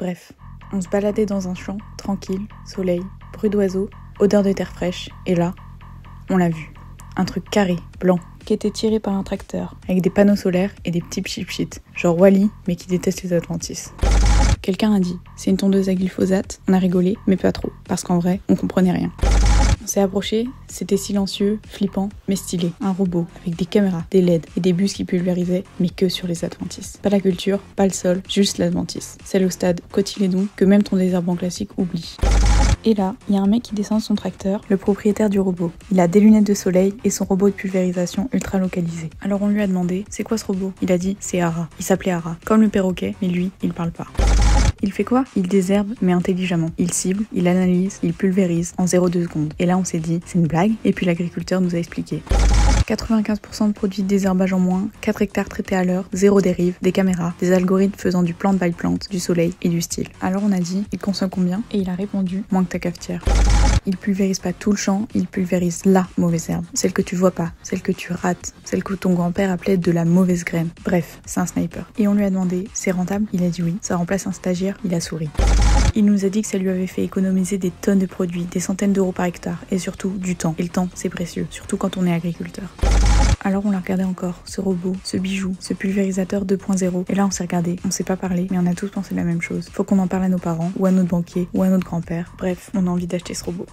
Bref, on se baladait dans un champ, tranquille, soleil, bruit d'oiseaux, odeur de terre fraîche, et là, on l'a vu. Un truc carré, blanc, qui était tiré par un tracteur, avec des panneaux solaires et des petits pchit-pchit, genre Wall-E, mais qui déteste les Atlantis. Quelqu'un a dit, c'est une tondeuse à glyphosate, on a rigolé, mais pas trop, parce qu'en vrai, on comprenait rien. On s'est approché, c'était silencieux, flippant, mais stylé. Un robot, avec des caméras, des LED et des bus qui pulvérisaient, mais que sur les Atlantis. Pas la culture, pas le sol, juste l'Atlantis. Celle au stade Cotylédon que même ton désherbant classique oublie. Et là, il y a un mec qui descend de son tracteur, le propriétaire du robot. Il a des lunettes de soleil et son robot de pulvérisation ultra localisé. Alors on lui a demandé, c'est quoi ce robot? Il a dit, c'est Ara. Il s'appelait Ara, comme le perroquet, mais lui, il parle pas. Il fait quoi? Il désherbe, mais intelligemment. Il cible, il analyse, il pulvérise en 0,2 secondes. Et là, on s'est dit, c'est une blague? Et puis l'agriculteur nous a expliqué. 95% de produits de désherbage en moins, 4 hectares traités à l'heure, 0 dérive, des caméras, des algorithmes faisant du plant by plant, du soleil et du style. Alors on a dit, il consomme combien? Et il a répondu, moins que ta cafetière. Il pulvérise pas tout le champ, il pulvérise la mauvaise herbe. Celle que tu vois pas, celle que tu rates, celle que ton grand-père appelait de la mauvaise graine. Bref, c'est un sniper. Et on lui a demandé, c'est rentable? Il a dit oui. Ça remplace un stagiaire? Il a souri. Il nous a dit que ça lui avait fait économiser des tonnes de produits, des centaines d'euros par hectare, et surtout du temps. Et le temps, c'est précieux, surtout quand on est agriculteur. Alors on l'a regardé encore, ce robot, ce bijou, ce pulvérisateur 2.0. Et là on s'est regardé, on s'est pas parlé, mais on a tous pensé la même chose. Faut qu'on en parle à nos parents, ou à notre banquier, ou à notre grand-père. Bref, on a envie d'acheter ce robot.